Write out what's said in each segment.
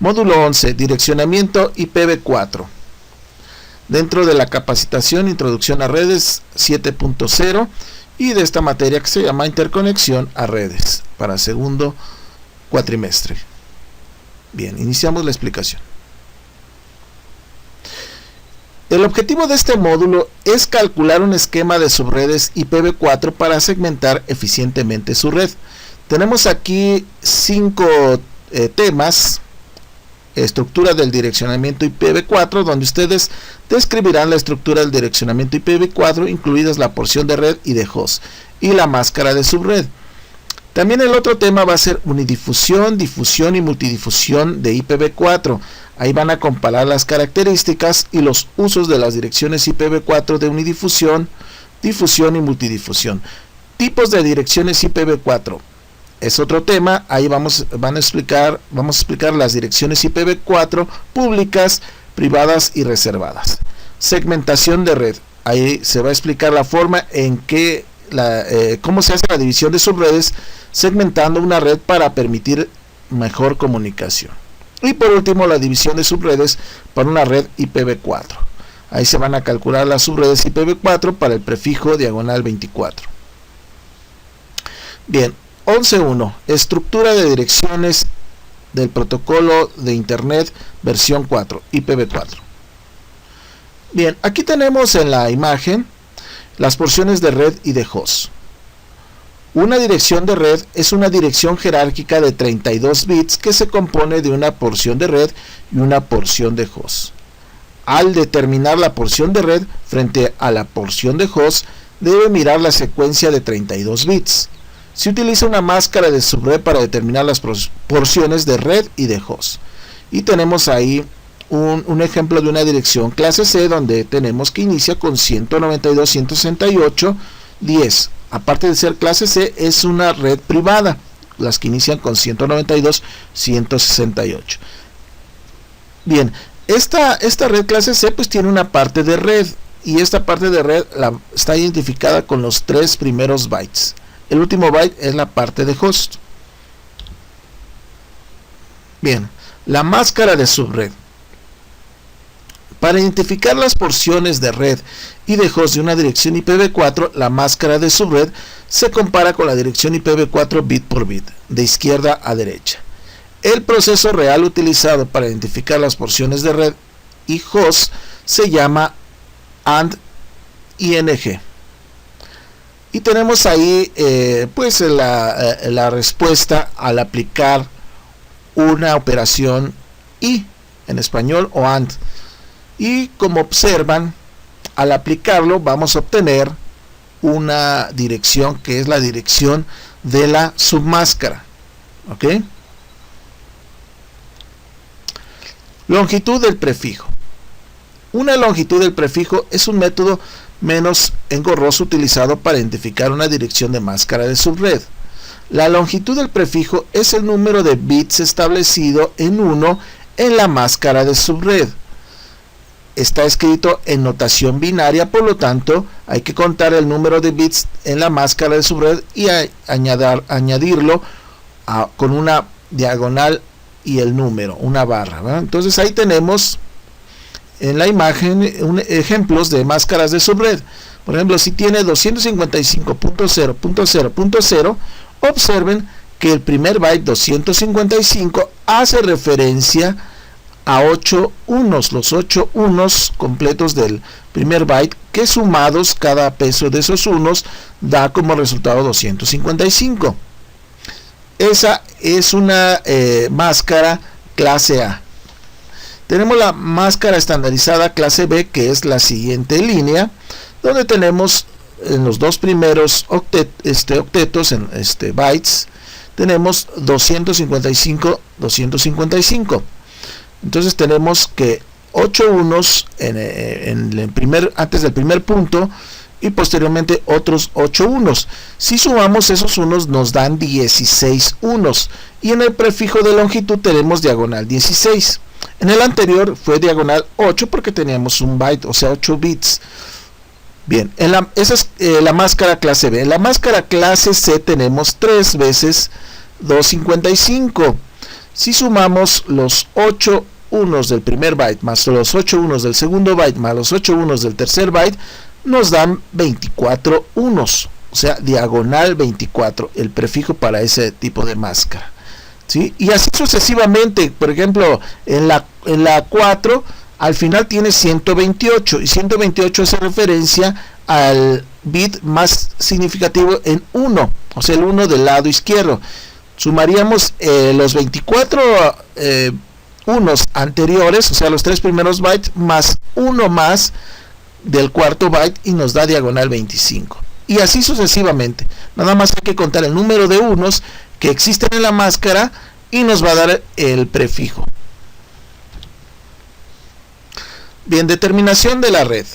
Módulo 11, direccionamiento IPv4. Dentro de la capacitación Introducción a Redes 7.0 y de esta materia que se llama Interconexión a Redes para segundo cuatrimestre. Bien, iniciamos la explicación. El objetivo de este módulo es calcular un esquema de subredes IPv4 para segmentar eficientemente su red. Tenemos aquí 5 temas. Estructura del direccionamiento IPv4, donde ustedes describirán la estructura del direccionamiento IPv4, incluidas la porción de red y de host, y la máscara de subred. También el otro tema va a ser unidifusión, difusión y multidifusión de IPv4. Ahí van a comparar las características y los usos de las direcciones IPv4 de unidifusión, difusión y multidifusión. Tipos de direcciones IPv4. Es otro tema, ahí vamos a explicar las direcciones IPv4 públicas, privadas y reservadas. Segmentación de red, ahí se va a explicar la forma en que cómo se hace la división de subredes segmentando una red para permitir mejor comunicación. Y por último, la división de subredes para una red IPv4. Ahí se van a calcular las subredes IPv4 para el prefijo diagonal 24. Bien. 11.1. Estructura de direcciones del protocolo de Internet versión 4, IPv4. Bien, aquí tenemos en la imagen las porciones de red y de host. Una dirección de red es una dirección jerárquica de 32 bits que se compone de una porción de red y una porción de host. Al determinar la porción de red frente a la porción de host, debe mirar la secuencia de 32 bits. Se utiliza una máscara de subred para determinar las porciones de red y de host. Y tenemos ahí un ejemplo de una dirección clase C donde tenemos que inicia con 192.168.10. Aparte de ser clase C, es una red privada, las que inician con 192.168. Bien, esta red clase C pues tiene una parte de red, y esta parte de red está identificada con los 3 primeros bytes. El último byte es la parte de host. Bien, la máscara de subred. Para identificar las porciones de red y de host de una dirección IPv4, la máscara de subred se compara con la dirección IPv4 bit por bit, de izquierda a derecha. El proceso real utilizado para identificar las porciones de red y host se llama AND-ING. Y tenemos ahí pues la respuesta al aplicar una operación y en español o AND. Y como observan, al aplicarlo vamos a obtener una dirección que es la dirección de la submáscara. ¿Ok? Longitud del prefijo. Una longitud del prefijo es un método menos engorroso utilizado para identificar una dirección de máscara de subred. La longitud del prefijo es el número de bits establecido en 1 en la máscara de subred. Está escrito en notación binaria, por lo tanto hay que contar el número de bits en la máscara de subred y añadirlo con una diagonal y el número, una barra, ¿verdad? Entonces ahí tenemos en la imagen ejemplos de máscaras de subred. Por ejemplo, si tiene 255.0.0.0, observen que el primer byte 255 hace referencia a 8 unos, los 8 unos completos del primer byte, que sumados cada peso de esos unos da como resultado 255. Esa es una máscara clase A. Tenemos la máscara estandarizada clase B, que es la siguiente línea, donde tenemos en los dos primeros octetos, en bytes, tenemos 255. Entonces tenemos que 8 unos antes del primer punto y posteriormente otros 8 unos. Si sumamos esos unos nos dan 16 unos, y en el prefijo de longitud tenemos diagonal 16. En el anterior fue diagonal 8 porque teníamos un byte, o sea 8 bits. Bien, esa es la máscara clase B. En la máscara clase C tenemos 3 veces 255. Si sumamos los 8 unos del primer byte más los 8 unos del segundo byte más los 8 unos del tercer byte, nos dan 24 unos, o sea, diagonal 24, el prefijo para ese tipo de máscara, ¿sí? Y así sucesivamente. Por ejemplo, en la 4 al final tiene 128, y 128 hace referencia al bit más significativo en 1, o sea, el 1 del lado izquierdo. Sumaríamos los 24 unos anteriores, o sea, los 3 primeros bytes, más uno más del cuarto byte, y nos da diagonal 25. Y así sucesivamente. Nada más hay que contar el número de unos que existen en la máscara y nos va a dar el prefijo. Bien, determinación de la red.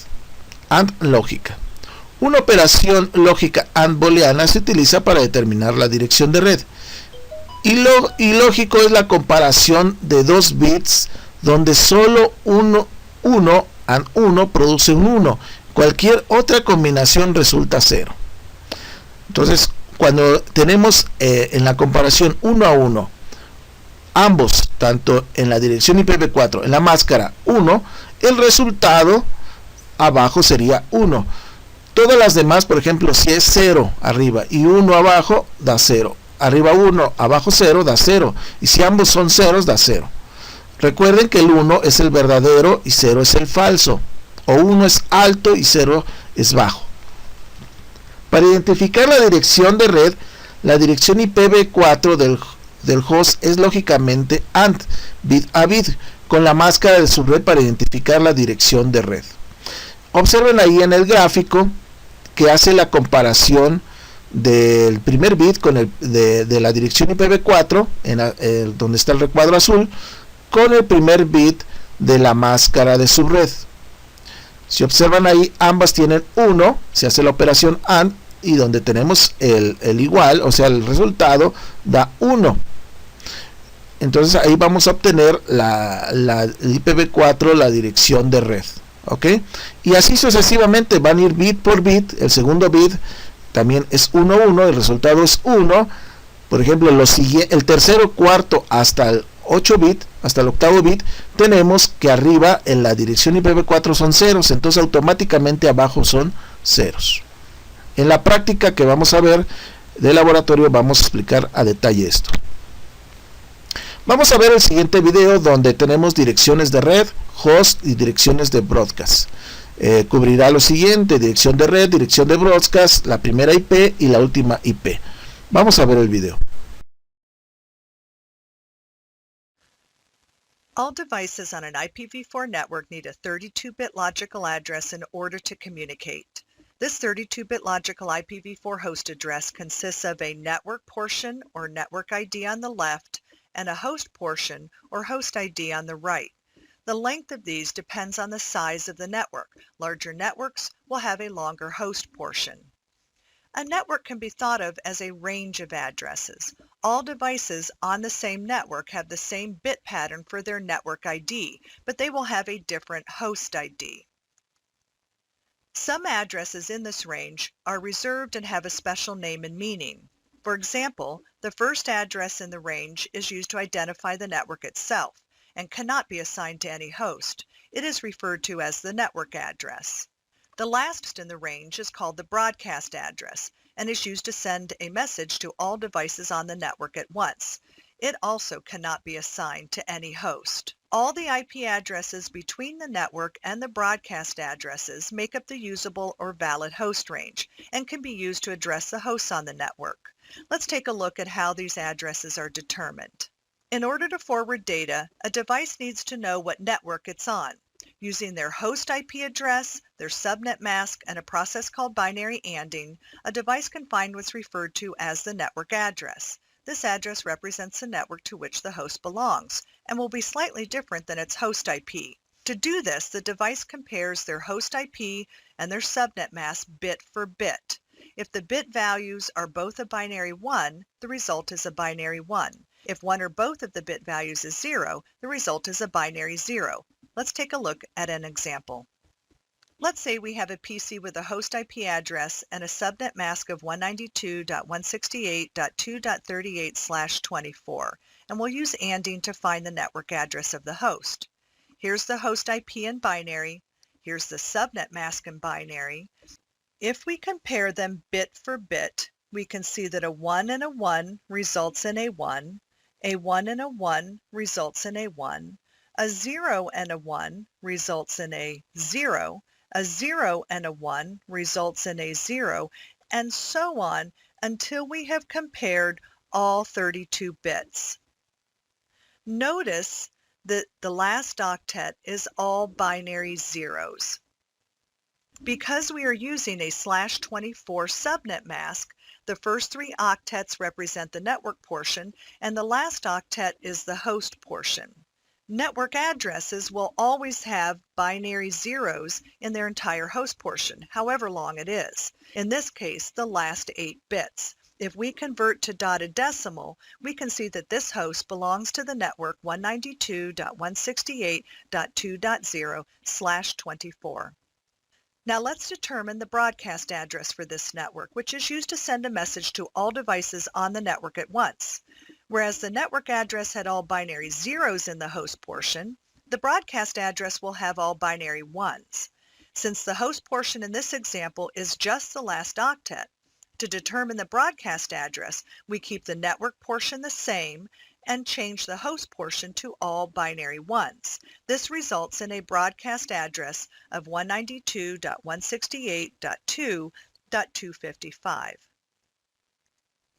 AND lógica. Una operación lógica AND booleana se utiliza para determinar la dirección de red. Y lógico es la comparación de dos bits donde solo uno AND 1 produce un 1. Cualquier otra combinación resulta 0. Entonces, cuando tenemos en la comparación 1 a 1, ambos, tanto en la dirección IPv4, en la máscara 1, el resultado abajo sería 1. Todas las demás, por ejemplo, si es 0 arriba y 1 abajo, da 0. Arriba 1, abajo 0, da 0. Y si ambos son ceros, da 0. Recuerden que el 1 es el verdadero y 0 es el falso. O 1 es alto y 0 es bajo. Para identificar la dirección de red, la dirección IPv4 del host es lógicamente AND, bit a bit, con la máscara de subred para identificar la dirección de red. Observen ahí en el gráfico que hace la comparación del primer bit con de la dirección IPv4, donde está el recuadro azul, con el primer bit de la máscara de subred. Si observan ahí, ambas tienen 1, se hace la operación AND, y donde tenemos el igual, o sea, el resultado da 1. Entonces ahí vamos a obtener el IPv4, la dirección de red. ¿Ok? Y así sucesivamente van a ir bit por bit. El segundo bit también es 1, 1, el resultado es 1. Por ejemplo, el tercero, cuarto hasta el 8 bit, hasta el octavo bit, tenemos que arriba en la dirección IPv4 son ceros, entonces automáticamente abajo son ceros. En la práctica que vamos a ver de laboratorio vamos a explicar a detalle esto. Vamos a ver el siguiente video donde tenemos direcciones de red, host y direcciones de broadcast. Cubrirá lo siguiente: dirección de red, dirección de broadcast, la primera IP y la última IP. Vamos a ver el video. All devices on an IPv4 network need a 32-bit logical address in order to communicate. This 32-bit logical IPv4 host address consists of a network portion or network ID on the left and a host portion or host ID on the right. The length of these depends on the size of the network. Larger networks will have a longer host portion. A network can be thought of as a range of addresses. All devices on the same network have the same bit pattern for their network ID, but they will have a different host ID. Some addresses in this range are reserved and have a special name and meaning. For example, the first address in the range is used to identify the network itself and cannot be assigned to any host. It is referred to as the network address. The last in the range is called the broadcast address and is used to send a message to all devices on the network at once. It also cannot be assigned to any host. All the IP addresses between the network and the broadcast addresses make up the usable or valid host range and can be used to address the hosts on the network. Let's take a look at how these addresses are determined. In order to forward data, a device needs to know what network it's on. Using their host IP address, their subnet mask, and a process called binary ANDing, a device can find what's referred to as the network address. This address represents the network to which the host belongs and will be slightly different than its host IP. To do this, the device compares their host IP and their subnet mask bit for bit. If the bit values are both a binary 1, the result is a binary 1. If one or both of the bit values is 0, the result is a binary 0. Let's take a look at an example. Let's say we have a PC with a host IP address and a subnet mask of 192.168.2.38/24 and we'll use ANDing to find the network address of the host. Here's the host IP in binary. Here's the subnet mask in binary. If we compare them bit for bit, we can see that a 1 and a 1 results in a 1 and a 1 results in a 1, a 0 and a 1 results in a 0 and a 1 results in a 0, and so on until we have compared all 32 bits. Notice that the last octet is all binary zeros. Because we are using a /24 subnet mask, the first 3 octets represent the network portion and the last octet is the host portion. Network addresses will always have binary zeros in their entire host portion, however long it is. In this case, the last 8 bits. If we convert to dotted decimal, we can see that this host belongs to the network 192.168.2.0/24. Now let's determine the broadcast address for this network, which is used to send a message to all devices on the network at once. Whereas the network address had all binary zeros in the host portion, the broadcast address will have all binary ones. Since the host portion in this example is just the last octet, to determine the broadcast address, we keep the network portion the same and change the host portion to all binary ones. This results in a broadcast address of 192.168.2.255.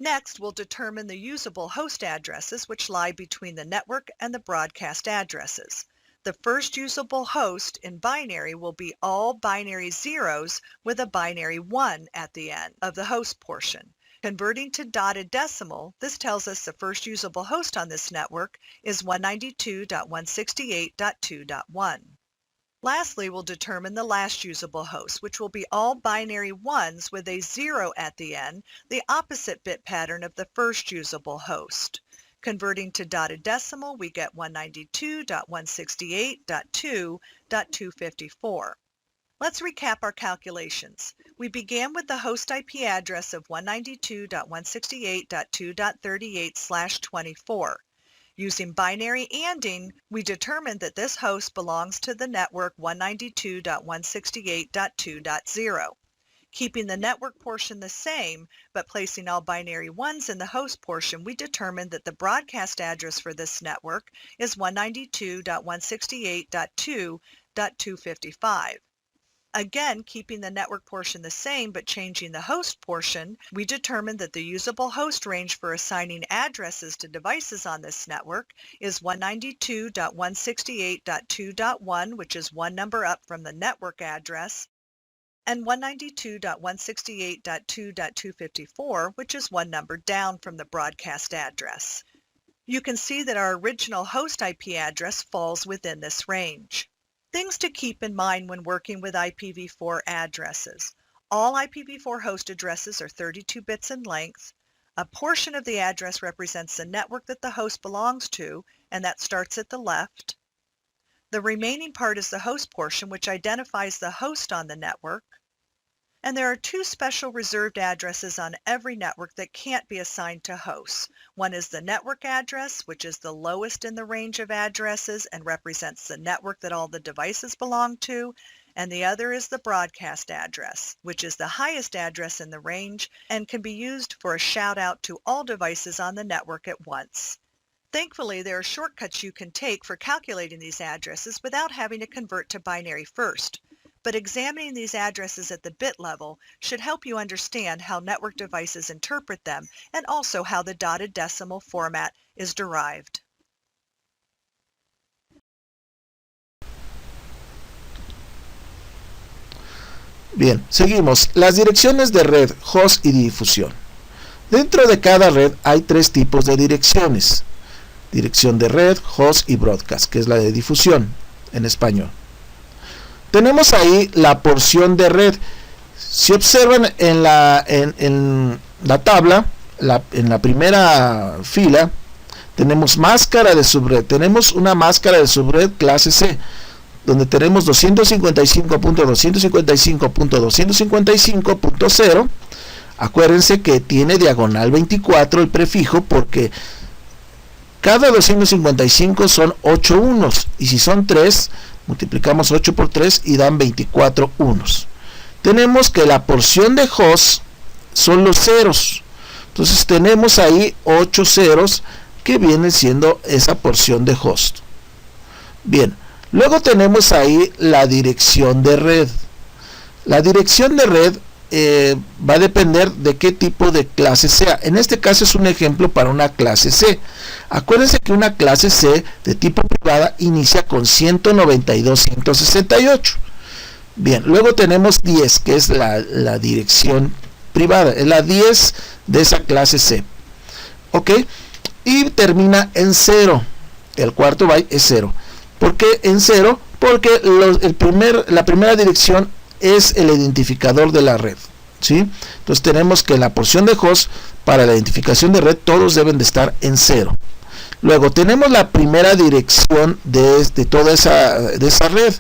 Next, we'll determine the usable host addresses, which lie between the network and the broadcast addresses. The first usable host in binary will be all binary zeros with a binary 1 at the end of the host portion. Converting to dotted decimal, this tells us the first usable host on this network is 192.168.2.1. Lastly, we'll determine the last usable host, which will be all binary 1s with a 0 at the end, the opposite bit pattern of the first usable host. Converting to dotted decimal, we get 192.168.2.254. Let's recap our calculations. We began with the host IP address of 192.168.2.38/24. Using binary ANDing, we determined that this host belongs to the network 192.168.2.0. Keeping the network portion the same, but placing all binary ones in the host portion, we determined that the broadcast address for this network is 192.168.2.255. Again, keeping the network portion the same but changing the host portion, we determined that the usable host range for assigning addresses to devices on this network is 192.168.2.1, which is one number up from the network address, and 192.168.2.254, which is one number down from the broadcast address. You can see that our original host IP address falls within this range. Things to keep in mind when working with IPv4 addresses. All IPv4 host addresses are 32 bits in length. A portion of the address represents the network that the host belongs to, and that starts at the left. The remaining part is the host portion, which identifies the host on the network. And there are 2 special reserved addresses on every network that can't be assigned to hosts. One is the network address, which is the lowest in the range of addresses and represents the network that all the devices belong to. And the other is the broadcast address, which is the highest address in the range and can be used for a shout out to all devices on the network at once. Thankfully, there are shortcuts you can take for calculating these addresses without having to convert to binary first. But examining these addresses at the bit level should help you understand how network devices interpret them and also how the dotted decimal format is derived. Bien, seguimos. Las direcciones de red, host y difusión. Dentro de cada red hay 3 tipos de direcciones. Dirección de red, host y broadcast, que es la de difusión en español. Tenemos ahí la porción de red. Si observan en la tabla, en la primera fila, tenemos máscara de subred. Tenemos una máscara de subred clase C, donde tenemos 255.255.255.0. Acuérdense que tiene diagonal 24 el prefijo porque Cada 255 son 8 unos, y si son 3, multiplicamos 8 por 3 y dan 24 unos. Tenemos que la porción de host son los ceros, entonces tenemos ahí 8 ceros que viene siendo esa porción de host. Bien, luego tenemos ahí la dirección de red. La dirección de red va a depender de qué tipo de clase sea. En este caso es un ejemplo para una clase C. Acuérdense que una clase C de tipo privada inicia con 192.168. Bien, luego tenemos 10, que es la dirección privada, es la 10 de esa clase C. Ok, y termina en 0. El cuarto byte es 0. ¿Por qué en 0? Porque la primera dirección es el identificador de la red, ¿sí? Entonces tenemos que la porción de host para la identificación de red todos deben de estar en 0. Luego tenemos la primera dirección de toda esa red.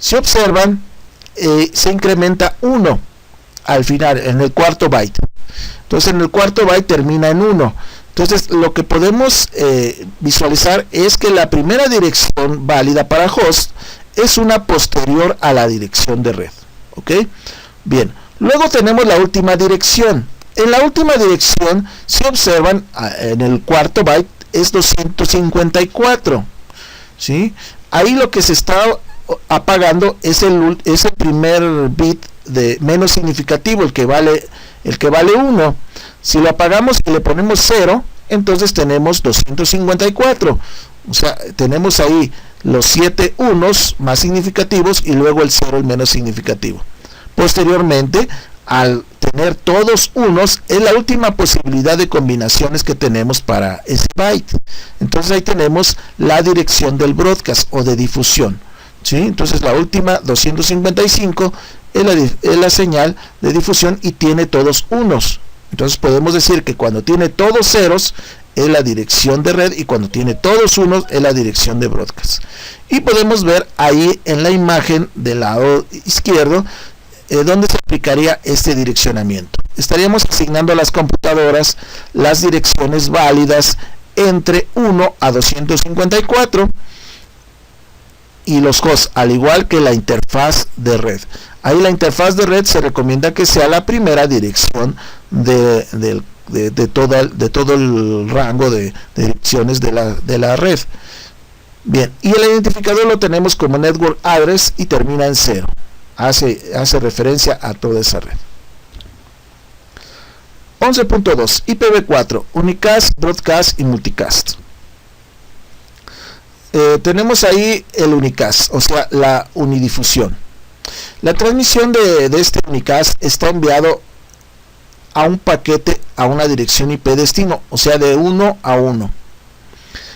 Si observan, se incrementa 1 al final, en el cuarto byte. Entonces en el cuarto byte termina en 1. Entonces lo que podemos visualizar es que la primera dirección válida para host es una posterior a la dirección de red. ¿Ok? Bien, luego tenemos la última dirección. En la última dirección, si observan, en el cuarto byte es 254. ¿Sí? Ahí lo que se está apagando es el primer bit de menos significativo, el que vale 1. Si lo apagamos y le ponemos 0, entonces tenemos 254. O sea, tenemos ahí los 7 unos más significativos y luego el 0 el menos significativo. Posteriormente, al tener todos unos, es la última posibilidad de combinaciones que tenemos para ese byte. Entonces ahí tenemos la dirección del broadcast o de difusión, ¿sí? Entonces la última 255 es la señal de difusión y tiene todos unos. Entonces podemos decir que cuando tiene todos ceros es la dirección de red y cuando tiene todos unos es la dirección de broadcast. Y podemos ver ahí en la imagen del lado izquierdo donde se aplicaría este direccionamiento. Estaríamos asignando a las computadoras las direcciones válidas entre 1 a 254 y los hosts, al igual que la interfaz de red. Ahí la interfaz de red se recomienda que sea la primera dirección de todo el rango de direcciones de la red. Bien, y el identificador lo tenemos como network address y termina en 0. Hace referencia a toda esa red. 11.2 IPv4, unicast, broadcast y multicast. Tenemos ahí el unicast, o sea, la unidifusión. La transmisión de este unicast está enviado a un paquete a una dirección IP destino, o sea, de 1 a 1.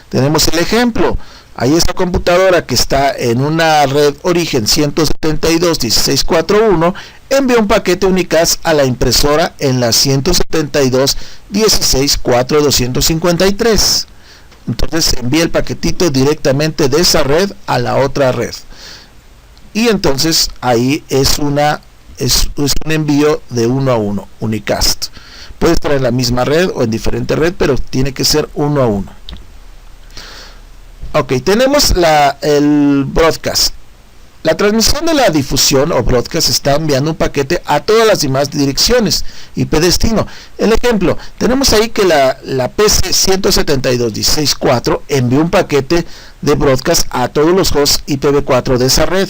Tenemos el ejemplo. Ahí esta computadora que está en una red origen 172.16.4.1 envía un paquete unicast a la impresora en la 172.16.4.253. Entonces envía el paquetito directamente de esa red a la otra red. Y entonces ahí es un envío de 1 a 1, unicast. Puede estar en la misma red o en diferente red, pero tiene que ser 1 a 1. Ok, tenemos el broadcast. La transmisión de la difusión o broadcast está enviando un paquete a todas las demás direcciones IP destino. El ejemplo, tenemos ahí que la PC 172.16.4 envió un paquete de broadcast a todos los hosts IPv4 de esa red.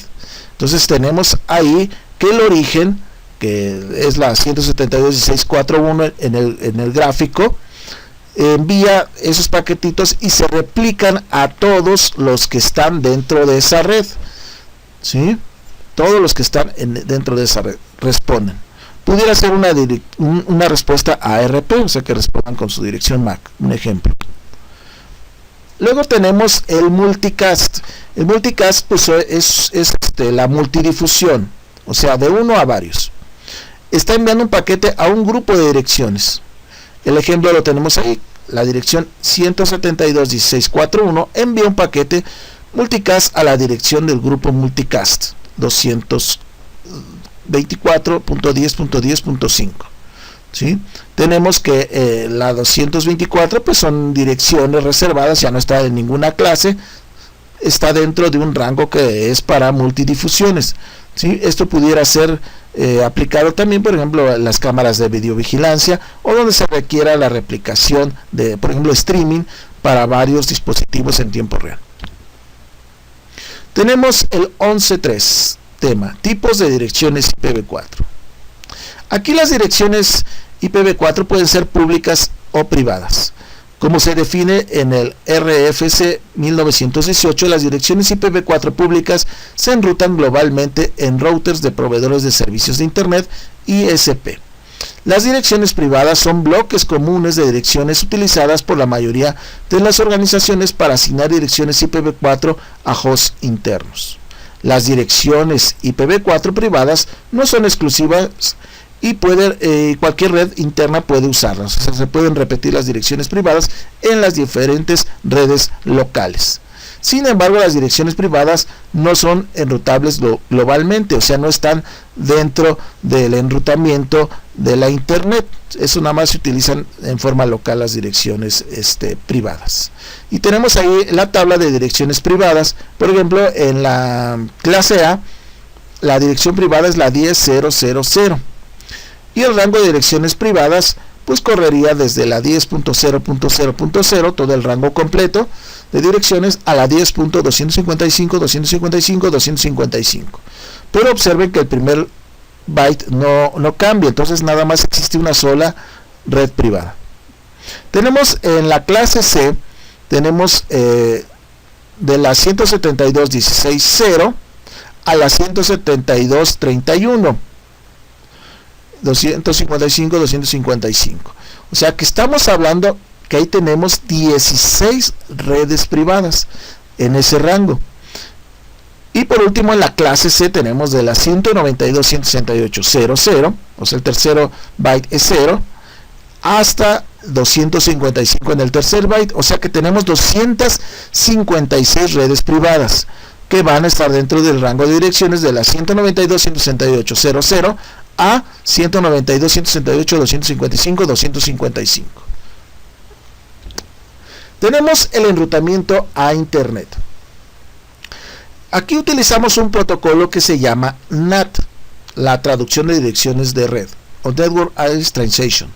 Entonces tenemos ahí que el origen, que es la 172.16.4.1 en el gráfico, envía esos paquetitos y se replican a todos los que están dentro de esa red, ¿sí? Todos los que están dentro de esa red responden. Pudiera ser una respuesta ARP, o sea que respondan con su dirección MAC, un ejemplo. Luego tenemos el multicast. El multicast pues, es la multidifusión, o sea, de uno a varios. Está enviando un paquete a un grupo de direcciones. El ejemplo lo tenemos ahí. La dirección 172.16.4.1 envía un paquete multicast a la dirección del grupo multicast 224.10.10.5. ¿sí? Tenemos que la 224 pues son direcciones reservadas, ya no está en ninguna clase, está dentro de un rango que es para multidifusiones, ¿sí? Esto pudiera ser aplicado también, por ejemplo, a las cámaras de videovigilancia o donde se requiera la replicación de, por ejemplo, streaming para varios dispositivos en tiempo real. Tenemos el 11.3, tema, tipos de direcciones IPv4. Aquí las direcciones IPv4 pueden ser públicas o privadas. Como se define en el RFC 1918, las direcciones IPv4 públicas se enrutan globalmente en routers de proveedores de servicios de Internet ISP. Las direcciones privadas son bloques comunes de direcciones utilizadas por la mayoría de las organizaciones para asignar direcciones IPv4 a hosts internos. Las direcciones IPv4 privadas no son exclusivas y cualquier red interna puede usarlas. O sea, se pueden repetir las direcciones privadas en las diferentes redes locales. Sin embargo, las direcciones privadas no son enrutables globalmente, o sea, no están dentro del enrutamiento de la Internet. Eso nada más se utilizan en forma local las direcciones privadas. Y tenemos ahí la tabla de direcciones privadas. Por ejemplo, en la clase A, la dirección privada es la 10.0.0.0. Y el rango de direcciones privadas pues correría desde la 10.0.0.0, todo el rango completo de direcciones, a la 10.255.255.255. Pero observen que el primer byte no cambia, entonces nada más existe una sola red privada. Tenemos en la clase C, tenemos de la 172.16.0 a la 172.31. 255. O sea que estamos hablando que ahí tenemos 16 redes privadas en ese rango. Y por último en la clase C tenemos de la 192.168.00, o sea el tercero byte es 0, hasta 255 en el tercer byte, o sea que tenemos 256 redes privadas que van a estar dentro del rango de direcciones de la 192.168.00 a 192.168.255.255. Tenemos el enrutamiento a Internet. Aquí utilizamos un protocolo que se llama NAT, la traducción de direcciones de red, o Network Address Translation.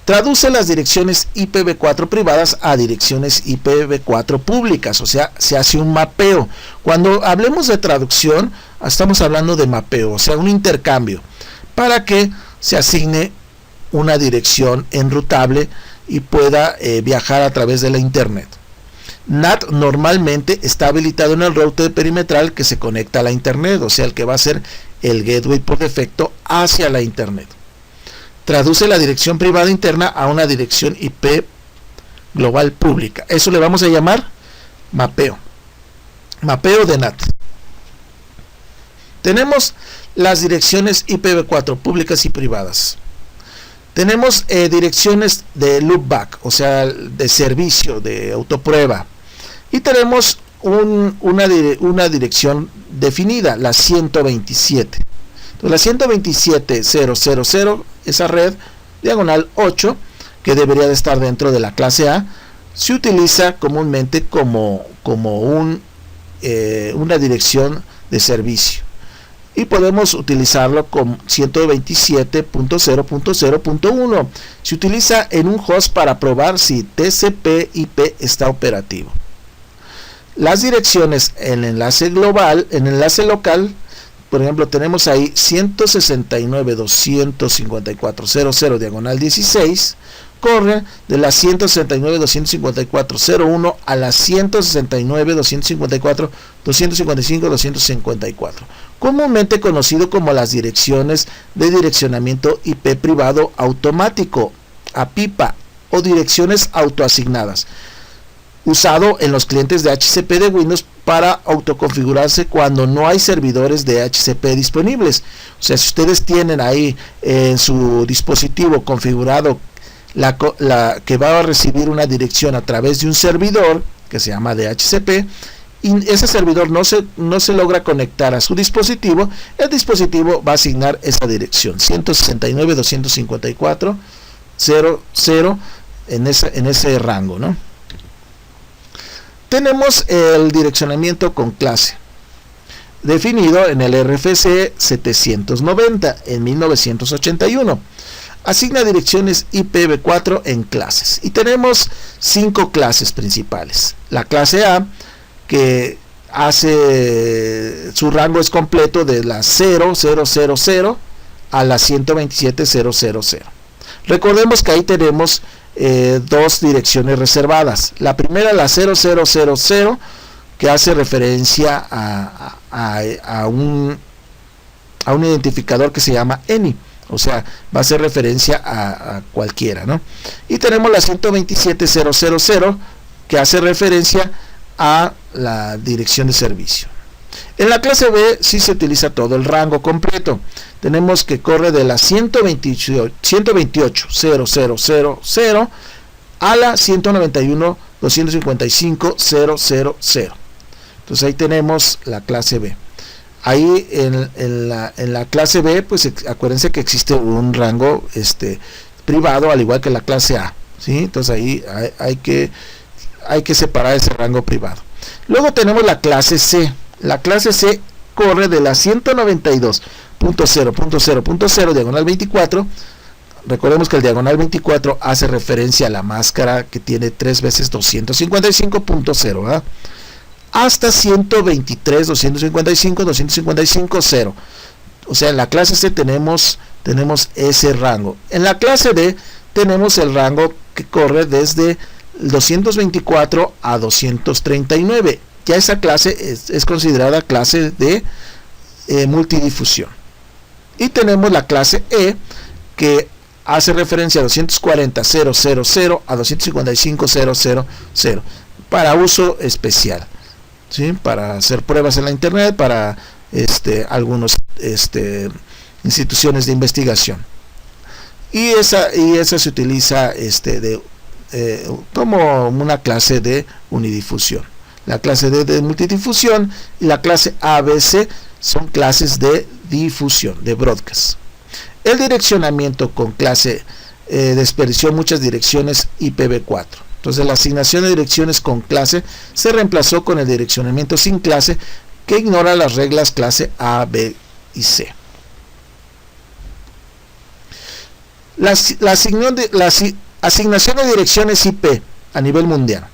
Traduce las direcciones IPv4 privadas a direcciones IPv4 públicas, o sea, se hace un mapeo. Cuando hablemos de traducción, estamos hablando de mapeo, o sea, un intercambio, para que se asigne una dirección enrutable y pueda viajar a través de la Internet. NAT normalmente está habilitado en el router perimetral que se conecta a la Internet, o sea, el que va a ser el gateway por defecto hacia la Internet. Traduce la dirección privada interna a una dirección IP global pública. Eso le vamos a llamar mapeo. Mapeo de NAT. Tenemos las direcciones IPv4 públicas y privadas. Tenemos direcciones de loopback, o sea, de servicio, de autoprueba. Y tenemos una dirección definida, la 127. Entonces, la 127.0.0.0, esa red, diagonal 8, que debería de estar dentro de la clase A, se utiliza comúnmente como una dirección de servicio. Y podemos utilizarlo con 127.0.0.1. Se utiliza en un host para probar si TCP/IP está operativo. Las direcciones en enlace global, en enlace local, por ejemplo, tenemos ahí 169.254.00 diagonal 16, corre de la 169.254.01 a la 169.254.255.254, comúnmente conocido como las direcciones de direccionamiento IP privado automático, APIPA, o direcciones autoasignadas, usado en los clientes de HCP de Windows para autoconfigurarse cuando no hay servidores de HCP disponibles. O sea, si ustedes tienen ahí en su dispositivo configurado que va a recibir una dirección a través de un servidor que se llama DHCP y ese servidor no se logra conectar a su dispositivo, el dispositivo va a asignar esa dirección 169.254.0.0 en ese rango, ¿no? Tenemos el direccionamiento con clase, definido en el RFC 790 en 1981. Asigna direcciones IPv4 en clases. Y tenemos 5 clases principales. La clase A, que hace su rango es completo de la 0000 a la 127.000. Recordemos que ahí tenemos dos direcciones reservadas. La primera, la 0000, que hace referencia a un identificador que se llama ENI. O sea, va a hacer referencia a cualquiera, ¿no? Y tenemos la 127.000, que hace referencia a la dirección de servicio. En la clase B sí se utiliza todo el rango completo. Tenemos que corre de la 128.000 a la 191.255.000. Entonces ahí tenemos la clase B. Ahí en la clase B, pues acuérdense que existe un rango privado, al igual que la clase A, ¿sí? Entonces ahí hay que separar ese rango privado. Luego tenemos la clase C. La clase C corre de la 192.0.0.0 diagonal 24. Recordemos que el diagonal 24 hace referencia a la máscara que tiene 3 veces 255.0, ¿verdad? Hasta 123.255.255.0. O sea, en la clase C tenemos ese rango. En la clase D tenemos el rango que corre desde 224 a 239. Ya esa clase es considerada clase de multidifusión. Y tenemos la clase E, que hace referencia a 240.000 a 255.000 para uso especial, ¿sí? Para hacer pruebas en la internet, para algunas instituciones de investigación. Y esa se utiliza como una clase de unidifusión. La clase D de multidifusión y la clase ABC son clases de difusión, de broadcast. El direccionamiento con clase desperdició muchas direcciones IPv4. Entonces la asignación de direcciones con clase se reemplazó con el direccionamiento sin clase, que ignora las reglas clase A, B y C. La asignación de direcciones IP a nivel mundial.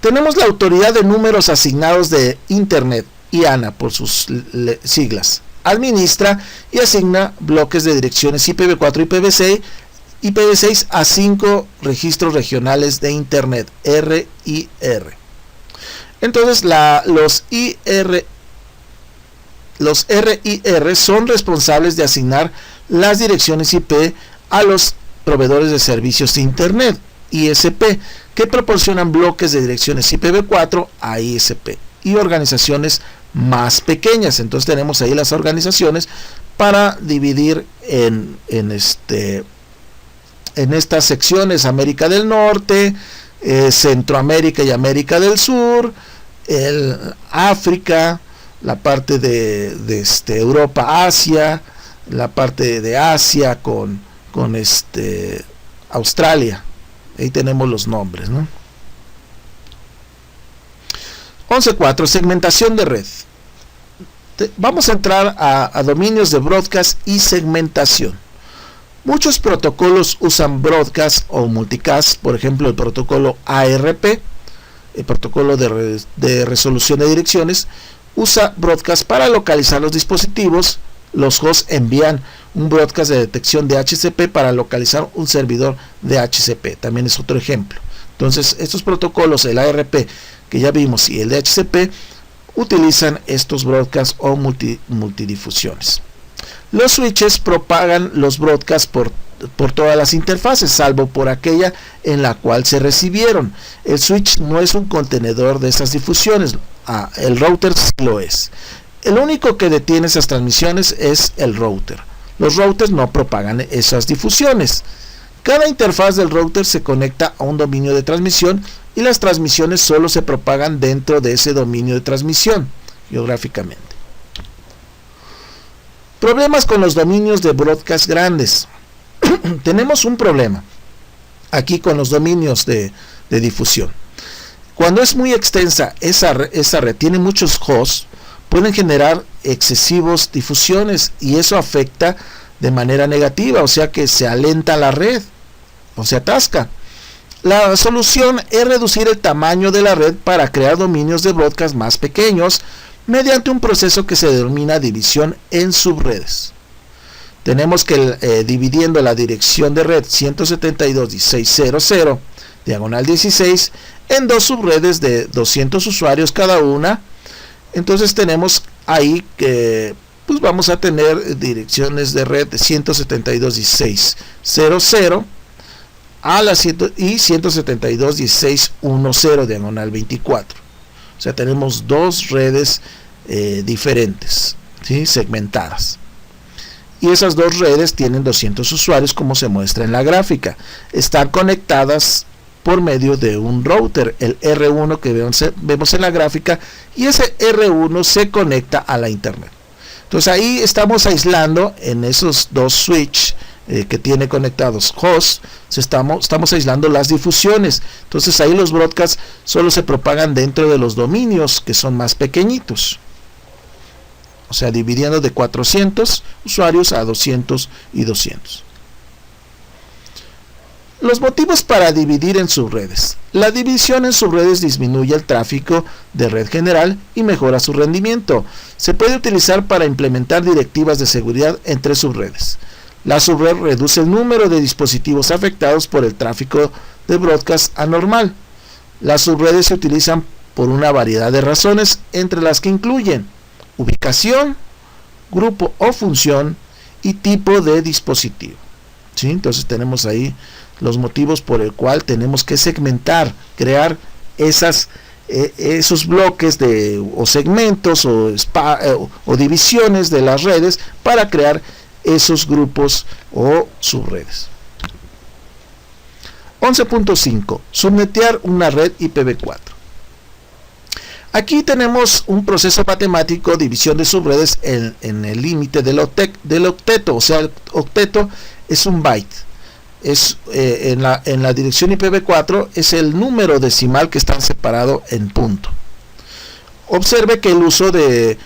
Tenemos la Autoridad de Números Asignados de Internet, IANA por sus siglas. Administra y asigna bloques de direcciones IPv4 y IPv6 a 5 registros regionales de Internet, RIR. Entonces los RIR son responsables de asignar las direcciones IP a los proveedores de servicios de Internet, ISP, que proporcionan bloques de direcciones IPv4 a ISP, y organizaciones más pequeñas. Entonces tenemos ahí las organizaciones para dividir en estas secciones: América del Norte, Centroamérica y América del Sur, África, la parte de Europa, Asia, la parte de Asia con Australia. Ahí tenemos los nombres, ¿no? 11.4. Segmentación de red. Vamos a entrar a dominios de broadcast y segmentación. Muchos protocolos usan broadcast o multicast. Por ejemplo, el protocolo ARP, el protocolo de resolución de direcciones, usa broadcast para localizar los dispositivos. Los hosts envían un broadcast de detección de HCP para localizar un servidor de HCP. También es otro ejemplo. Entonces, estos protocolos, el ARP que ya vimos y el de HCP, utilizan estos broadcasts o multidifusiones. Los switches propagan los broadcasts por todas las interfaces, salvo por aquella en la cual se recibieron. El switch no es un contenedor de esas difusiones. El router sí lo es. El único que detiene esas transmisiones es el router. Los routers no propagan esas difusiones. Cada interfaz del router se conecta a un dominio de transmisión y las transmisiones solo se propagan dentro de ese dominio de transmisión geográficamente. Problemas con los dominios de broadcast grandes. Tenemos un problema aquí con los dominios de difusión. Cuando es muy extensa esa red, tiene muchos hosts, pueden generar excesivos difusiones y eso afecta de manera negativa, o sea que se alenta la red o se atasca. La solución es reducir el tamaño de la red para crear dominios de broadcast más pequeños mediante un proceso que se denomina división en subredes. Tenemos que dividiendo la dirección de red 172.16.0.0 diagonal 16 en dos subredes de 200 usuarios cada una. Entonces tenemos ahí que pues vamos a tener direcciones de red de 172.16.0.0 a la y 172.16.1.0 diagonal 24. O sea, tenemos dos redes diferentes, ¿sí? Segmentadas. Y esas dos redes tienen 200 usuarios como se muestra en la gráfica. Están conectadas por medio de un router, el R1 que vemos en la gráfica, y ese R1 se conecta a la internet. Entonces ahí estamos aislando en esos dos switch que tiene conectados hosts, estamos aislando las difusiones. Entonces ahí los broadcasts solo se propagan dentro de los dominios que son más pequeñitos. O sea, dividiendo de 400 usuarios a 200 y 200. Los motivos para dividir en subredes. La división en subredes disminuye el tráfico de red general y mejora su rendimiento. Se puede utilizar para implementar directivas de seguridad entre subredes. La subred reduce el número de dispositivos afectados por el tráfico de broadcast anormal. Las subredes se utilizan por una variedad de razones, entre las que incluyen ubicación, grupo o función y tipo de dispositivo. ¿Sí? Entonces tenemos ahí los motivos por el cual tenemos que segmentar, crear esos bloques o segmentos o divisiones de las redes para crear esos grupos o subredes. 11.5. Subnetear una red IPv4. Aquí tenemos un proceso matemático, división de subredes en el límite del octeto, o sea, el octeto es un byte. En la dirección IPv4 es el número decimal que está separado en punto. Observe que el uso de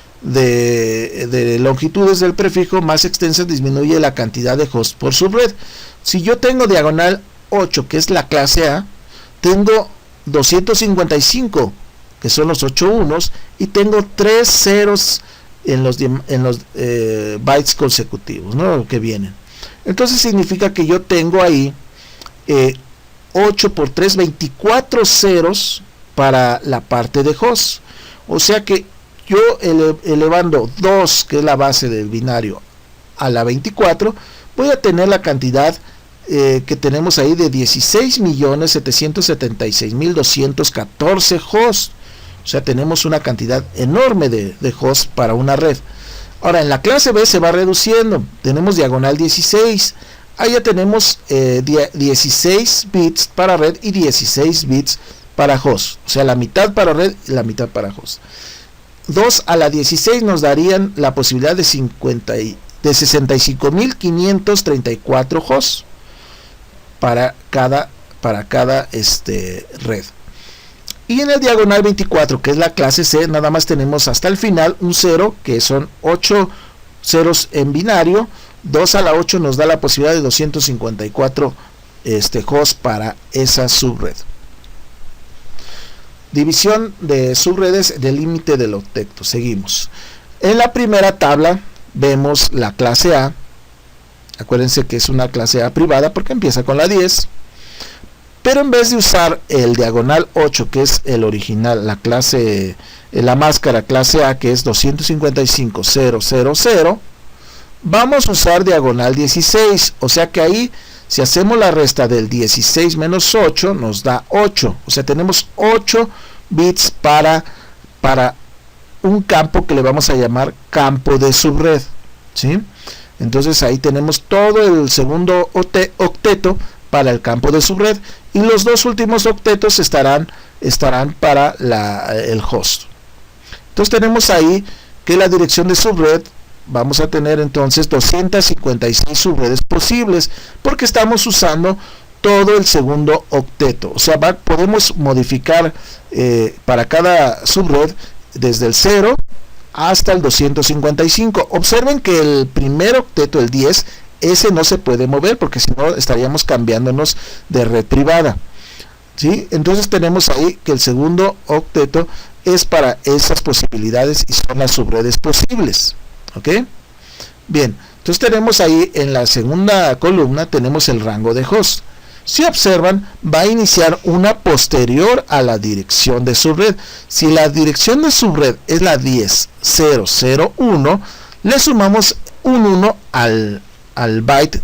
longitudes del prefijo más extensas disminuye la cantidad de hosts por subred. Si yo tengo diagonal 8, que es la clase A, tengo 255, que son los 8 unos, y tengo 3 ceros en los bytes consecutivos, ¿no? Que vienen. Entonces significa que yo tengo ahí 8 por 3, 24 ceros para la parte de host. O sea que yo elevando 2, que es la base del binario, a la 24, voy a tener la cantidad que tenemos ahí de 16.776.214 hosts. O sea, tenemos una cantidad enorme de hosts para una red. Ahora, en la clase B se va reduciendo. Tenemos diagonal 16. Ahí ya tenemos 16 bits para red y 16 bits para host. O sea, la mitad para red y la mitad para host. 2 a la 16 nos darían la posibilidad de 65.534 hosts para cada red. Y en el diagonal 24, que es la clase C, nada más tenemos hasta el final un 0, que son 8 ceros en binario. 2 a la 8 nos da la posibilidad de 254 hosts para esa subred. División de subredes del límite del octeto. Seguimos. En la primera tabla vemos la clase A. Acuérdense que es una clase A privada porque empieza con la 10. Pero en vez de usar el diagonal 8, que es el original, la máscara clase A, que es 255.000, vamos a usar diagonal 16. O sea que ahí, si hacemos la resta del 16 menos 8, nos da 8. O sea, tenemos 8 bits para un campo que le vamos a llamar campo de subred. ¿Sí? Entonces ahí tenemos todo el segundo octeto para el campo de subred y los dos últimos octetos estarán para el host. Entonces tenemos ahí que la dirección de subred, vamos a tener entonces 256 subredes posibles, porque estamos usando todo el segundo octeto. O sea, podemos modificar para cada subred desde el 0 hasta el 255. Observen que el primer octeto, el 10, ese no se puede mover, porque si no estaríamos cambiándonos de red privada, ¿sí? Entonces tenemos ahí que el segundo octeto es para esas posibilidades y son las subredes posibles. ¿Ok? Bien, entonces tenemos ahí en la segunda columna tenemos el rango de host. Si observan, va a iniciar una posterior a la dirección de subred. Si la dirección de subred es la 10.0.0.1, le sumamos un 1 al byte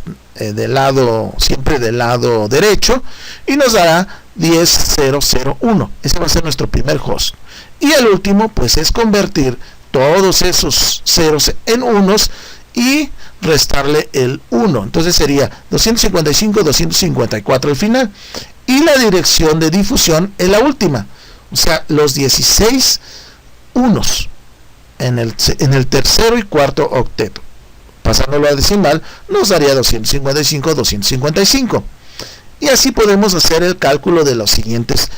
siempre del lado derecho, y nos dará 10.0.0.1. Ese va a ser nuestro primer host. Y el último, pues, es convertir todos esos ceros en unos y restarle el 1. Entonces sería 255, 254 al final. Y la dirección de difusión es la última. O sea, los 16 unos en el tercero y cuarto octeto. Pasándolo a decimal, nos daría 255, 255. Y así podemos hacer el cálculo de las siguientes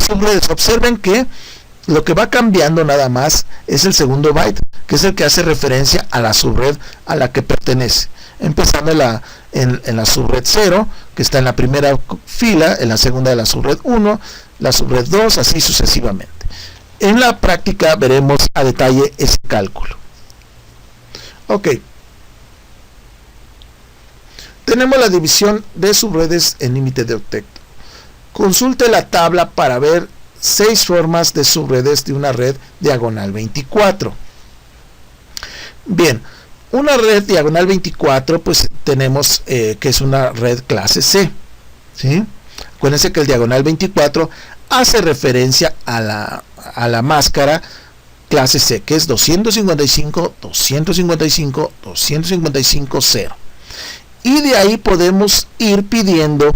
subredes. Observen que lo que va cambiando nada más es el segundo byte, que es el que hace referencia a la subred a la que pertenece. Empezando en la subred 0, que está en la primera fila, en la segunda de la subred 1, la subred 2, así sucesivamente. En la práctica veremos a detalle ese cálculo. Ok. Tenemos la división de subredes en límite de octeto. Consulte la tabla para ver 6 formas de subredes de una red diagonal 24. Bien, una red diagonal 24, pues tenemos que es una red clase C, ¿sí? Acuérdense que el diagonal 24 hace referencia a la máscara clase C, que es 255, 255, 255, 0. Y de ahí podemos ir pidiendo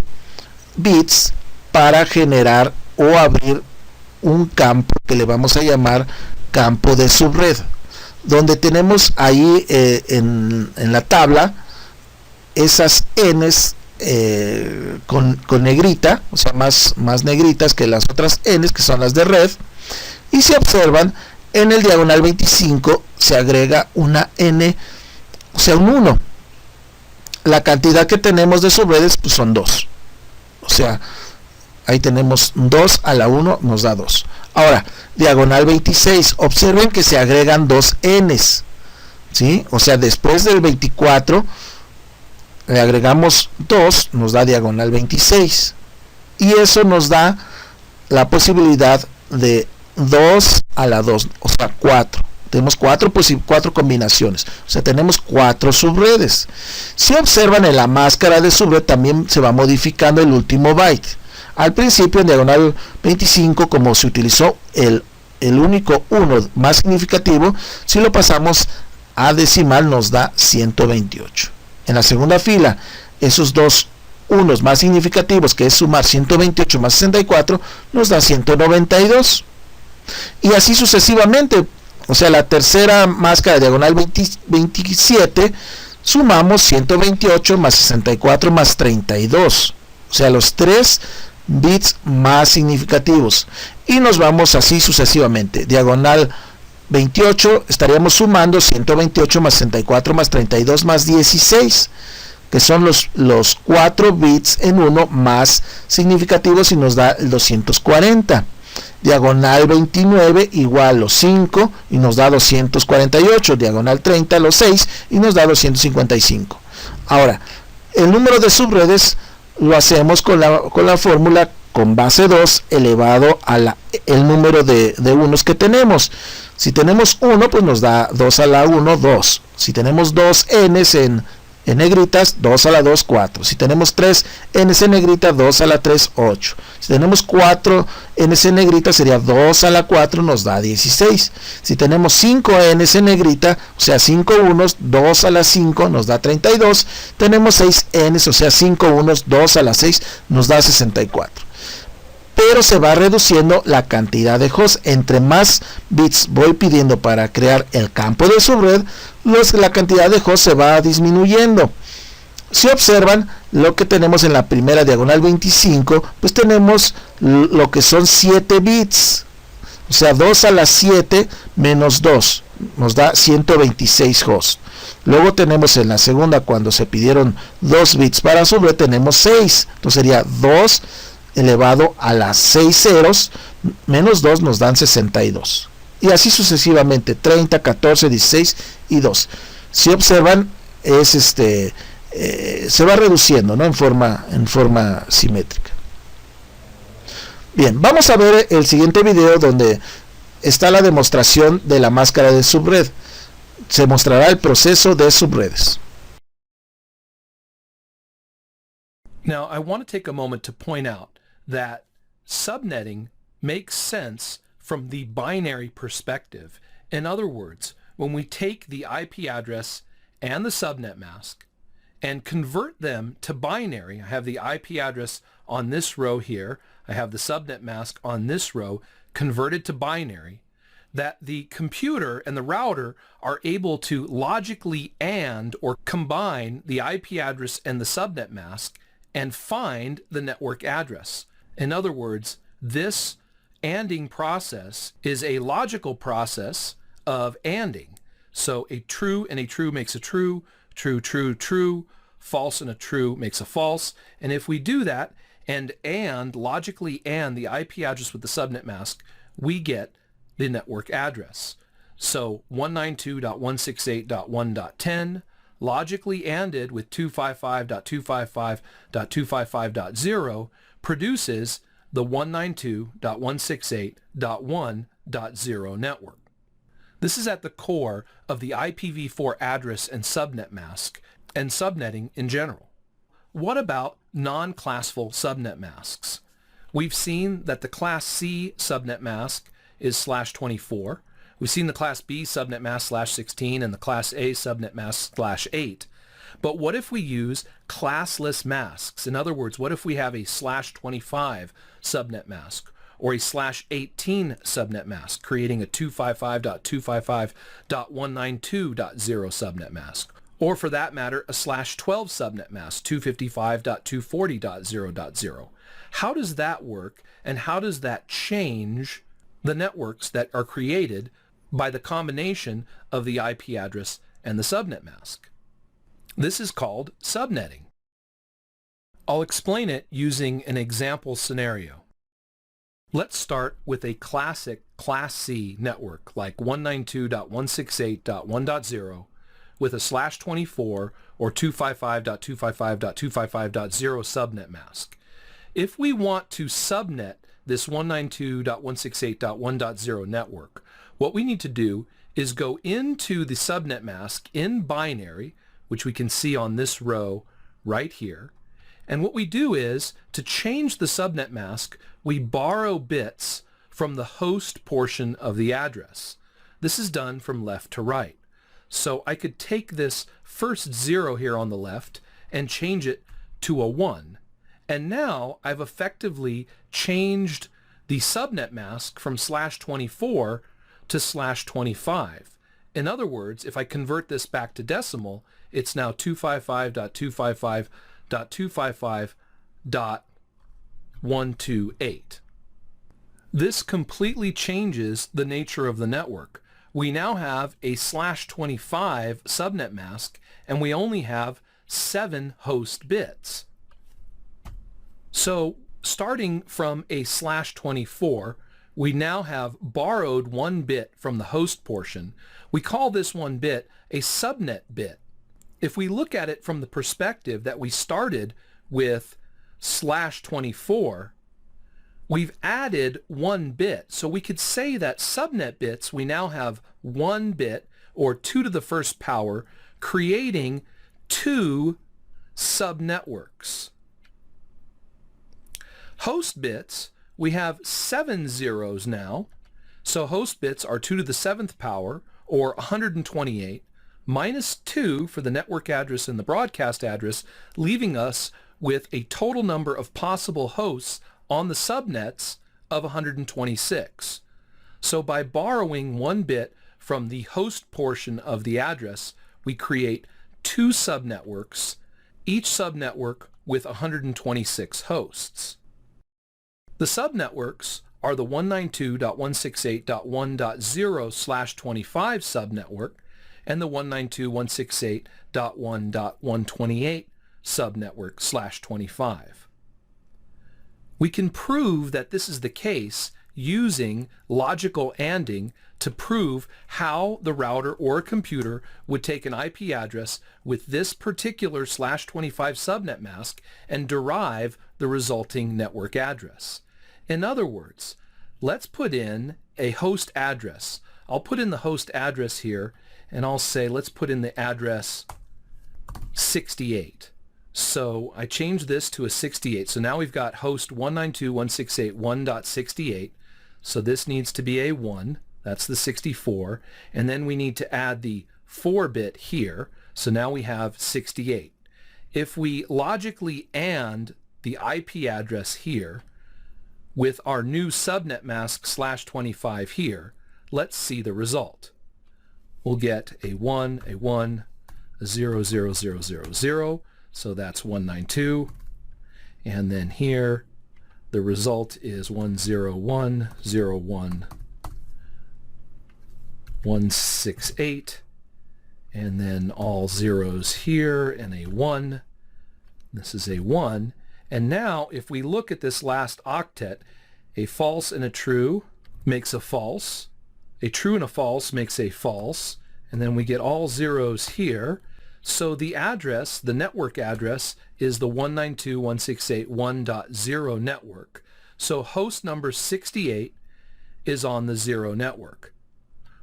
bits para generar o abrir un campo que le vamos a llamar campo de subred, donde tenemos ahí en la tabla esas n's con negrita, o sea, más negritas que las otras n's, que son las de red. Y si observan, en el diagonal 25 se agrega una n, o sea, un 1. La cantidad que tenemos de subredes, pues son 2. O sea, ahí tenemos 2 a la 1, nos da 2. Ahora, diagonal 26, observen que se agregan 2 n's, ¿sí? O sea, después del 24 le agregamos 2, nos da diagonal 26. Y eso nos da la posibilidad de 2 a la 2, o sea, 4. Tenemos 4 combinaciones, o sea, tenemos 4 subredes. Si observan, en la máscara de subred también se va modificando el último byte. Al principio, en diagonal 25, como se utilizó el único 1 más significativo, si lo pasamos a decimal nos da 128. En la segunda fila, esos dos unos más significativos, que es sumar 128 más 64, nos da 192. Y así sucesivamente. O sea, la tercera máscara de diagonal 27, sumamos 128 más 64 más 32. O sea, los 3 bits más significativos. Y nos vamos así sucesivamente. Diagonal 28, estaríamos sumando 128 más 64 más 32 más 16, que son los 4 bits en 1 más significativos, y nos da el 240. Diagonal 29 igual los 5 y nos da 248. Diagonal 30 los 6 y nos da 255. Ahora, el número de subredes lo hacemos con la fórmula con base 2 elevado a el número de unos que tenemos. Si tenemos 1, pues nos da 2 a la 1, 2. Si tenemos 2 n's en en negritas 2 a la 2, 4. Si tenemos 3 NC negrita, 2 a la 3, 8. Si tenemos 4 NC negrita, sería 2 a la 4, nos da 16. Si tenemos 5 NC negrita, o sea 5 unos, 2 a la 5 nos da 32. Tenemos 6 Ns, o sea 5 unos, 2 a la 6 nos da 64. Pero se va reduciendo la cantidad de hosts. Entre más bits voy pidiendo para crear el campo de subred, la cantidad de hosts se va disminuyendo. Si observan lo que tenemos en la primera diagonal 25, pues tenemos lo que son 7 bits. O sea, 2 a la 7 menos 2 nos da 126 hosts. Luego tenemos en la segunda, cuando se pidieron 2 bits para subred, tenemos 6. Entonces sería 2 elevado a las 6 ceros menos 2 nos dan 62. Y así sucesivamente, 30, 14, 16 y 2. Si observan, es se va reduciendo, ¿no? en forma simétrica. Bien, vamos a ver el siguiente video donde está la demostración de la máscara de subred. Se mostrará el proceso de subredes. Now, I want to take a moment to point out that subnetting makes sense from the binary perspective. In other words, when we take the IP address and the subnet mask and convert them to binary, I have the IP address on this row here, I have the subnet mask on this row, converted to binary, that the computer and the router are able to logically AND or combine the IP address and the subnet mask and find the network address. In other words, this ANDing process is a logical process of ANDing. So a true and a true makes a true, true, true, true, false and a true makes a false. And if we do that and logically AND the IP address with the subnet mask, we get the network address. So 192.168.1.10 logically ANDed with 255.255.255.0 produces the 192.168.1.0 network. This is at the core of the IPv4 address and subnet mask and subnetting in general. What about non-classful subnet masks? We've seen that the Class C subnet mask is /24. We've seen the Class B subnet mask /16 and the Class A subnet mask /8. But what if we use classless masks? In other words, what if we have a /25 subnet mask or a /18 subnet mask, creating a 255.255.192.0 subnet mask? Or for that matter, a /12 subnet mask, 255.240.0.0. How does that work, and how does that change the networks that are created by the combination of the IP address and the subnet mask? This is called subnetting. I'll explain it using an example scenario. Let's start with a classic Class C network like 192.168.1.0 with a /24 or 255.255.255.0 subnet mask. If we want to subnet this 192.168.1.0 network, what we need to do is go into the subnet mask in binary, which we can see on this row right here. And what we do is, to change the subnet mask, we borrow bits from the host portion of the address. This is done from left to right. So I could take this first 0 here on the left and change it to a 1. And now I've effectively changed the subnet mask from /24 to /25. In other words, if I convert this back to decimal, it's now 255.255.255.128. This completely changes the nature of the network. We now have a /25 subnet mask, and we only have 7 host bits. So starting from a /24, we now have borrowed 1 bit from the host portion. We call this 1 bit a subnet bit. If we look at it from the perspective that we started with /24, we've added 1 bit. So we could say that subnet bits, we now have 1 bit, or 2 to the first power, creating two subnetworks. Host bits, we have 7 zeros now. So host bits are 2 to the 7th power, or 128, minus 2 for the network address and the broadcast address, leaving us with a total number of possible hosts on the subnets of 126. So by borrowing 1 bit from the host portion of the address, we create 2 subnetworks, each subnetwork with 126 hosts. The subnetworks are the 192.168.1.0/25 subnetwork and the 192.168.1.128 subnetwork /25. We can prove that this is the case using logical ANDing to prove how the router or a computer would take an IP address with this particular /25 subnet mask and derive the resulting network address. In other words, let's put in a host address. I'll put in the host address here, and I'll say let's put in the address 68. So I changed this to a 68. So now we've got host 192.168.1.68. So this needs to be a 1. That's the 64. And then we need to add the 4-bit here. So now we have 68. If we logically AND the IP address here with our new subnet mask /25 here, let's see the result. We'll get a 1, a 1, a 0, 0, 0, 0, 0. So that's 192. And then here, the result is 101, 01, 168. And then all zeros here and a 1. This is a 1. And now if we look at this last octet, a false and a true makes a false. A true and a false makes a false. And then we get all zeros here. So the address, the network address, is the 192.168.1.0 network. So host number 68 is on the 0 network.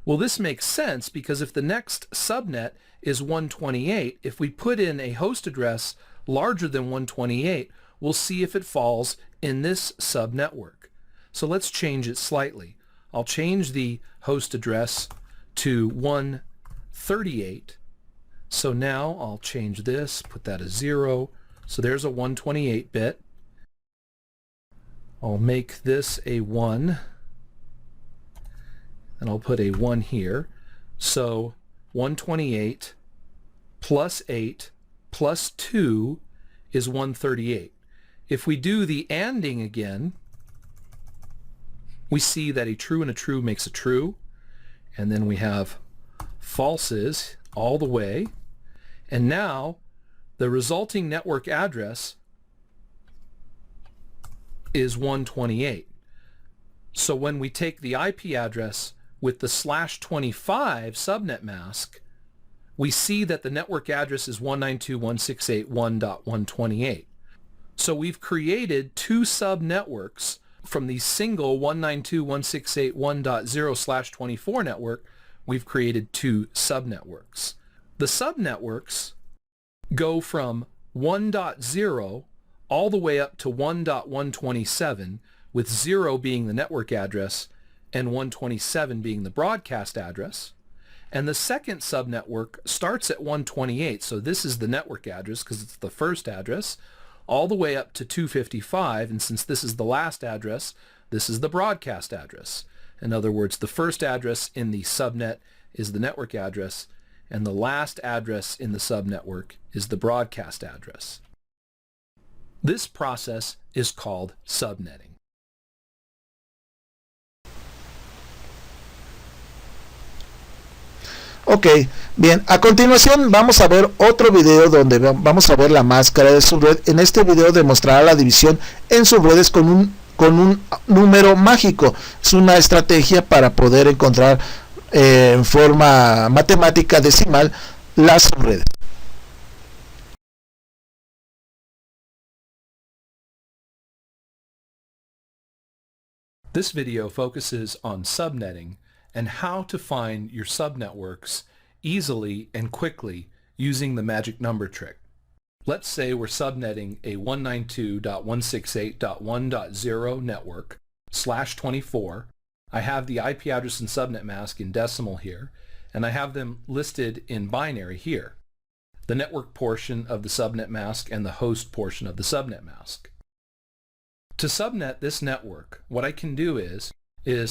Well, this makes sense because if the next subnet is 128, if we put in a host address larger than 128, we'll see if it falls in this subnetwork. So let's change it slightly. I'll change the host address to 138. So now I'll change this, put that as 0. So there's a 128 bit. I'll make this a 1. And I'll put a 1 here. So 128 plus 8 plus 2 is 138. If we do the ANDing again, we see that a true and a true makes a true. And then we have falses all the way. And now the resulting network address is 128. So when we take the IP address with the /25 subnet mask, we see that the network address is 192.168.1.128. So we've created 2 subnetworks from the single 192.168.1.0/24 network. We've created 2 subnetworks. The subnetworks go from 1.0 all the way up to 1.127, with 0 being the network address and 127 being the broadcast address. And the second subnetwork starts at 128, so this is the network address because it's the first address, all the way up to 255, and since this is the last address, this is the broadcast address. In other words, the first address in the subnet is the network address, and the last address in the subnetwork is the broadcast address. This process is called subnetting. Ok, bien, a continuación vamos a ver otro video donde vamos a ver la máscara de subred. En este video demostrará la división en subredes con un número mágico. Es una estrategia para poder encontrar en forma matemática decimal las subredes. This video focuses on subnetting and how to find your subnetworks easily and quickly using the magic number trick. Let's say we're subnetting a 192.168.1.0 network /24. I have the IP address and subnet mask in decimal here, and I have them listed in binary here, the network portion of the subnet mask and the host portion of the subnet mask. To subnet this network, what I can do is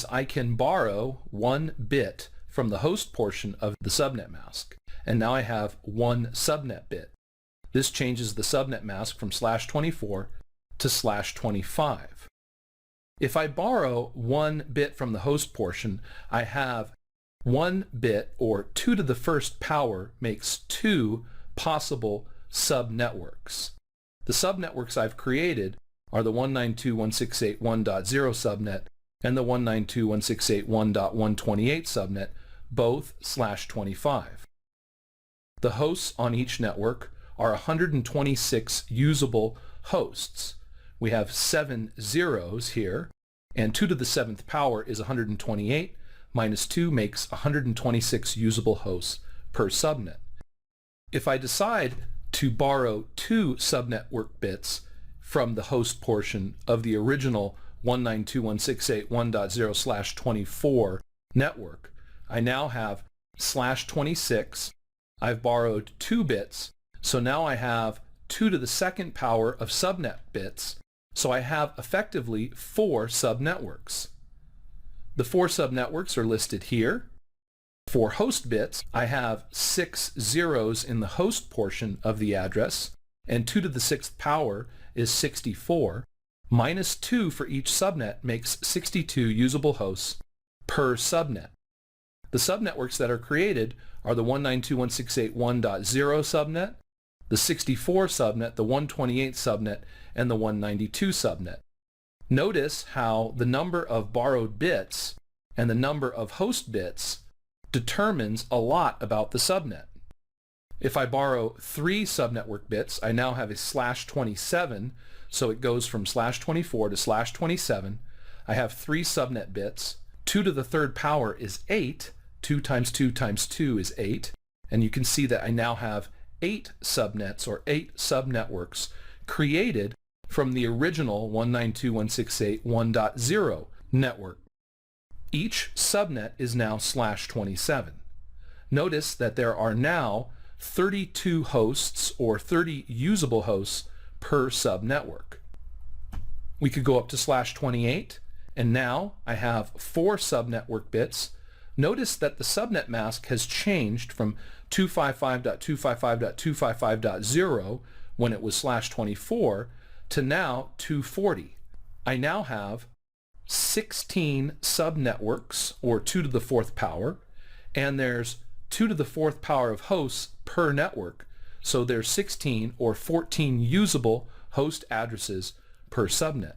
I can borrow 1 bit from the host portion of the subnet mask, and now I have 1 subnet bit. This changes the subnet mask from /24 to /25. If I borrow 1 bit from the host portion, I have 1 bit, or 2 to the first power, makes 2 possible subnetworks. The subnetworks I've created are the 192.168.1.0 subnet and the 192.168.1.128 subnet, both /25. The hosts on each network are 126 usable hosts. We have 7 zeros here, and 2 to the 7th power is 128, minus 2 makes 126 usable hosts per subnet. If I decide to borrow 2 subnetwork bits from the host portion of the original 192.168.1.0/24 network, I now have /26. I've borrowed 2 bits, so now I have 2 to the 2nd power of subnet bits, so I have effectively 4 subnetworks. The 4 subnetworks are listed here. For host bits, I have 6 zeros in the host portion of the address, and 2 to the 6th power is 64. Minus 2 for each subnet makes 62 usable hosts per subnet. The subnetworks that are created are the 192.168.1.0 subnet, the 64 subnet, the 128 subnet, and the 192 subnet. Notice how the number of borrowed bits and the number of host bits determines a lot about the subnet. If I borrow 3 subnetwork bits, I now have a /27, so it goes from /24 to /27. I have 3 subnet bits. 2 to the 3rd power is 8. 2 times 2 times 2 is 8. And you can see that I now have 8 subnets, or 8 subnetworks, created from the original 192.168.1.0 network. Each subnet is now /27. Notice that there are now 32 hosts, or 30 usable hosts, per subnetwork. We could go up to /28, and now I have 4 subnetwork bits. Notice that the subnet mask has changed from 255.255.255.0 when it was /24 to now 240. I now have 16 subnetworks, or 2 to the 4th power, and there's 2 to the 4th power of hosts per network, so there's 16 or 14 usable host addresses per subnet.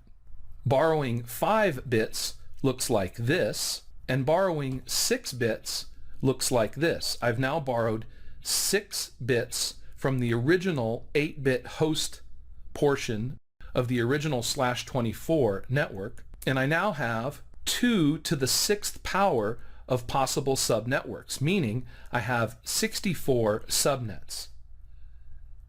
Borrowing 5 bits looks like this, and borrowing 6 bits looks like this. I've now borrowed 6 bits from the original 8-bit host portion of the original /24 network, and I now have 2 to the 6th power of possible subnetworks, meaning I have 64 subnets.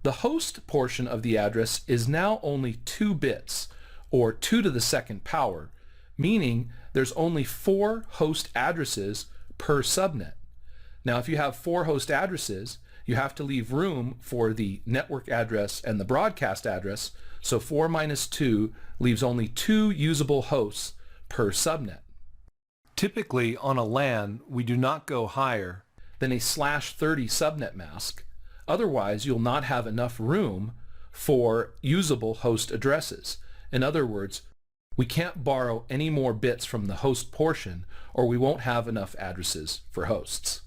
The host portion of the address is now only 2 bits, or 2 to the 2nd power, meaning there's only 4 host addresses per subnet. Now, if you have 4 host addresses, you have to leave room for the network address and the broadcast address, so 4 minus 2 leaves only 2 usable hosts per subnet. Typically on a LAN, we do not go higher than a /30 subnet mask. Otherwise, you'll not have enough room for usable host addresses. In other words, we can't borrow any more bits from the host portion, or we won't have enough addresses for hosts.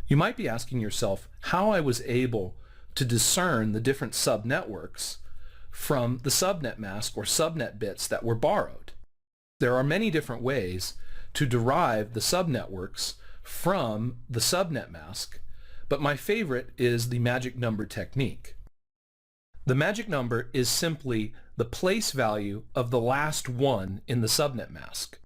You might be asking yourself how I was able to discern the different subnetworks from the subnet mask or subnet bits that were borrowed. There are many different ways to derive the subnetworks from the subnet mask, but my favorite is the magic number technique. The magic number is simply the place value of the last one in the subnet mask.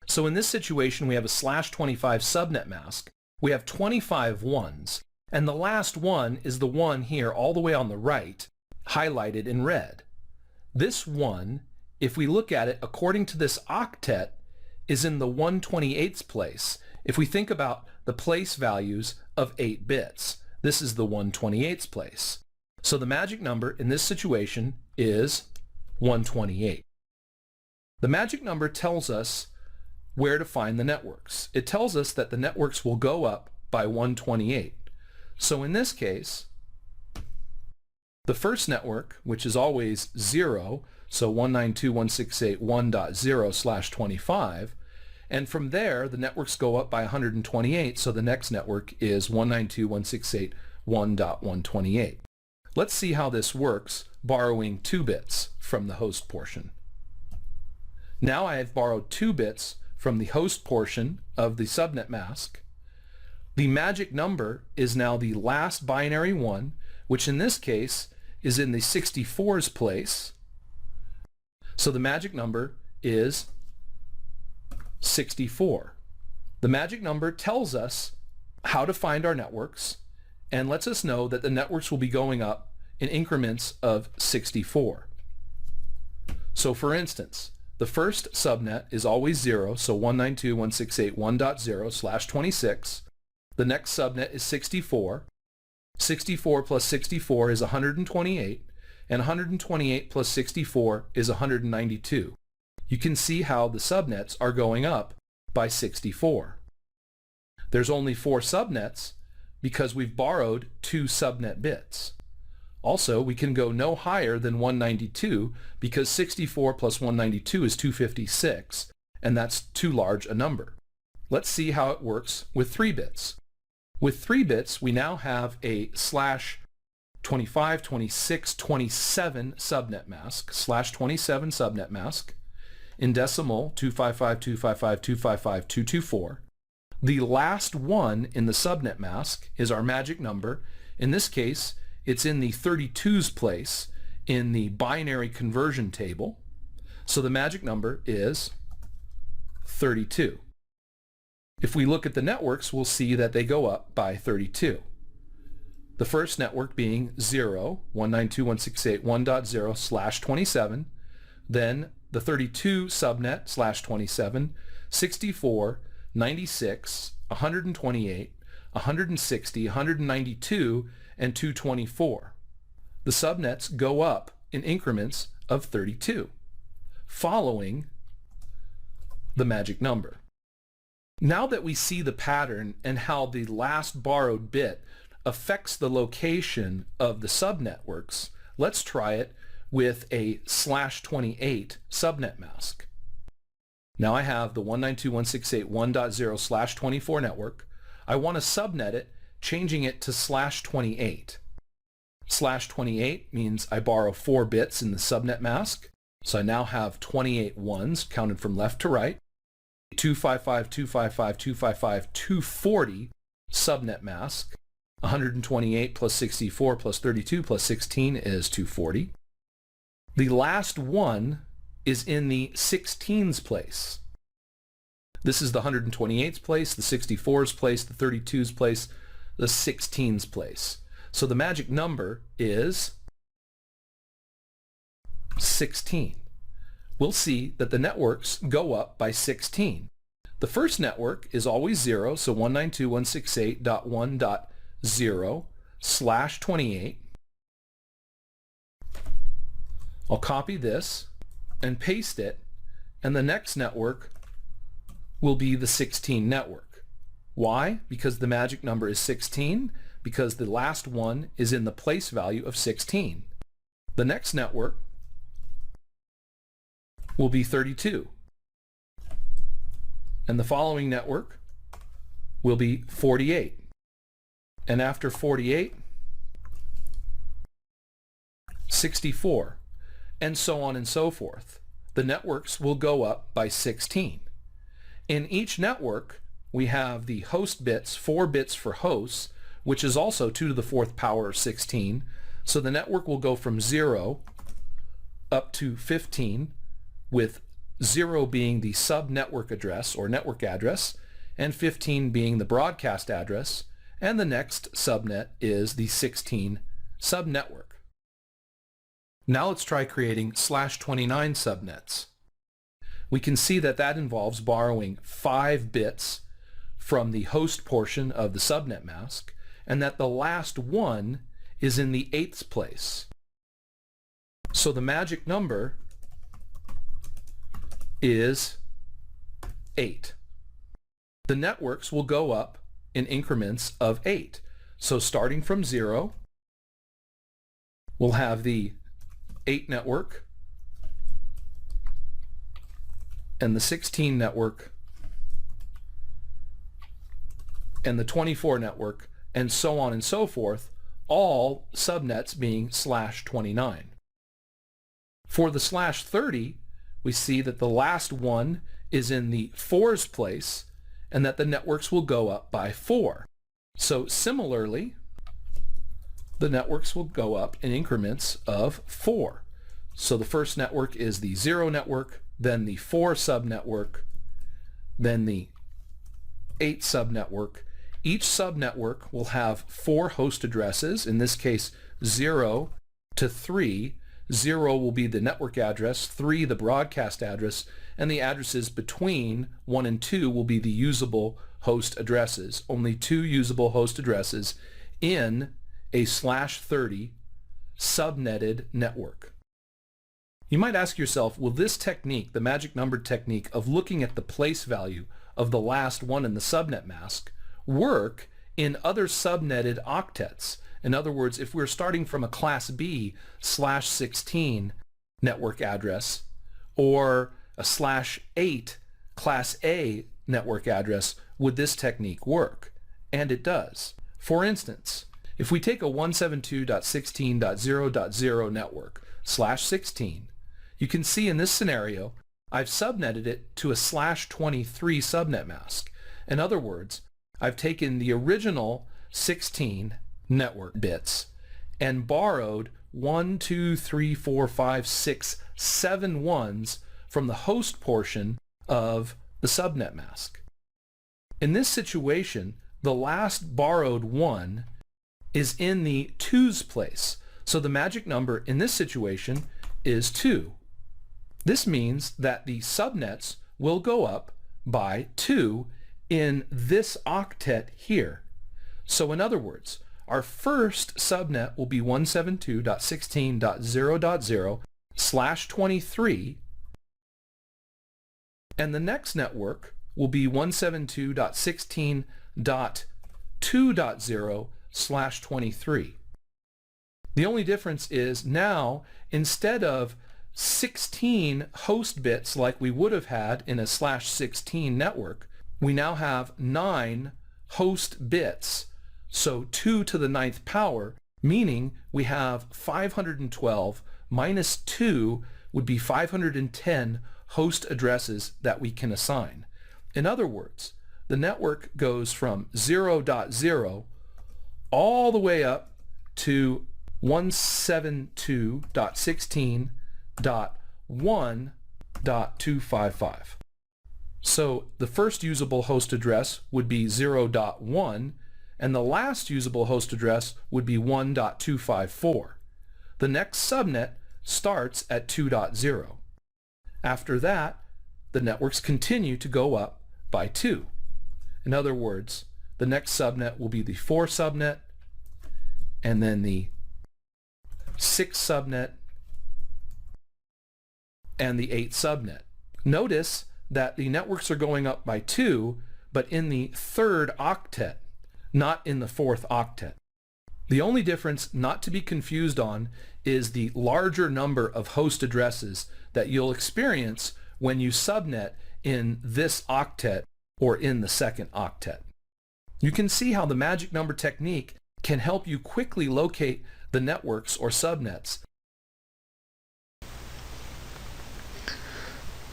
So in this situation, we have a /25 subnet mask. We have 25 ones, And the last one is the one here all the way on the right, highlighted in red. This one, if we look at it according to this octet, is in the 128th place. If we think about the place values of 8 bits, this is the 128th place. So the magic number in this situation is 128. The magic number tells us where to find the networks. It tells us that the networks will go up by 128. So in this case, the first network, which is always 0, so 192.168.1.0/25, and from there the networks go up by 128, so the next network is 192.168.1.128. Let's see how this works borrowing 2 bits from the host portion. Now I have borrowed 2 bits from the host portion of the subnet mask. The magic number is now the last binary 1, which in this case is in the 64's place. So the magic number is 64. The magic number tells us how to find our networks and lets us know that the networks will be going up in increments of 64. So for instance, the first subnet is always 0, so 192.168.1.0/26. The next subnet is 64. 64 plus 64 is 128, and 128 plus 64 is 192. You can see how the subnets are going up by 64. There's only 4 subnets because we've borrowed 2 subnet bits. Also, we can go no higher than 192 because 64 plus 192 is 256, and that's too large a number. Let's see how it works with 3 bits. With 3 bits, we now have a /25, 26, 27 subnet mask, /27 subnet mask, in decimal 255.255.255.224. The last one in the subnet mask is our magic number. In this case, it's in the 32's place in the binary conversion table. So the magic number is 32. If we look at the networks, we'll see that they go up by 32. The first network being 0, 192.168.1.0/27, then the 32 subnet /27, 64, 96, 128, 160, 192, and 224. The subnets go up in increments of 32, following the magic number. Now that we see the pattern and how the last borrowed bit affects the location of the subnetworks, let's try it with a /28 subnet mask. Now I have the 192.168.1.0/24 network. I want to subnet it, changing it to /28. /28 means I borrow 4 bits in the subnet mask, so I now have 28 ones counted from left to right. 255, 255, 255, 240 subnet mask. 128 plus 64 plus 32 plus 16 is 240. The last one is in the 16's place. This is the 128's place, the 64's place, the 32's place, the 16's place. So the magic number is 16. We'll see that the networks go up by 16. The first network is always 0, so 192.168.1.0/28. I'll copy this and paste it, and the next network will be the 16 network. Why? Because the magic number is 16, because the last one is in the place value of 16. The next network will be 32. And the following network will be 48. And after 48, 64, and so on and so forth. The networks will go up by 16. In each network, we have the host bits, 4 bits for hosts, which is also 2 to the 4th power of 16. So the network will go from 0 up to 15, with 0 being the sub-network address or network address, and 15 being the broadcast address, and the next subnet is the 16 subnetwork. Now let's try creating /29 subnets. We can see that that involves borrowing 5 bits from the host portion of the subnet mask, and that the last one is in the 8th place. So the magic number is 8. The networks will go up in increments of 8. So starting from 0, we'll have the 8 network and the 16 network and the 24 network, and so on and so forth, all subnets being /29. For the /30, we see that the last one is in the 4's place, and that the networks will go up by 4. So similarly, the networks will go up in increments of 4. So the first network is the 0 network, then the 4 subnetwork, then the 8 subnetwork. Each subnetwork will have 4 host addresses, in this case 0 to 3. 0 will be the network address, 3 the broadcast address, and the addresses between 1 and 2 will be the usable host addresses. Only 2 usable host addresses in a /30 subnetted network. You might ask yourself, will this technique, the magic number technique of looking at the place value of the last one in the subnet mask, work in other subnetted octets? In other words, if we're starting from a class B /16 network address or a /8 class A network address, would this technique work? And it does. For instance, if we take a 172.16.0.0 network /16, you can see in this scenario I've subnetted it to a /23 subnet mask. In other words, I've taken the original 16 network bits and borrowed 1, 2, 3, 4, 5, 6, 7 ones from the host portion of the subnet mask. In this situation, the last borrowed one is in the 2's place. So the magic number in this situation is 2. This means that the subnets will go up by 2 in this octet here. So in other words, our first subnet will be 172.16.0.0 /23, and the next network will be 172.16.2.0 /23. The only difference is now, instead of 16 host bits like we would have had in a /16 network, we now have 9 host bits, so 2 to the 9th power, meaning we have 512 minus 2 would be 510 host addresses that we can assign. In other words, the network goes from 0.0 all the way up to 172.16.1.255. So the first usable host address would be 0.1, and the last usable host address would be 1.254. The next subnet starts at 2.0. After that, the networks continue to go up by 2. In other words, the next subnet will be the 4 subnet, and then the 6 subnet, and the 8 subnet. Notice that the networks are going up by 2, but in the 3rd octet, not in the 4th octet. The only difference not to be confused on is the larger number of host addresses that you'll experience when you subnet in this octet or in the 2nd octet. You can see how the magic number technique can help you quickly locate the networks or subnets.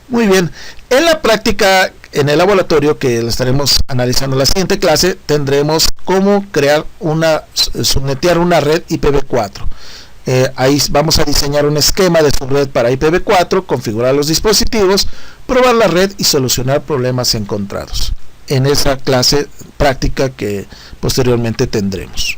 Muy bien. En la práctica, en el laboratorio que lo estaremos analizando en la siguiente clase, tendremos cómo crear subnetear una red IPv4. Ahí vamos a diseñar un esquema de subred para IPv4, configurar los dispositivos, probar la red y solucionar problemas encontrados. en esa clase práctica que posteriormente tendremos.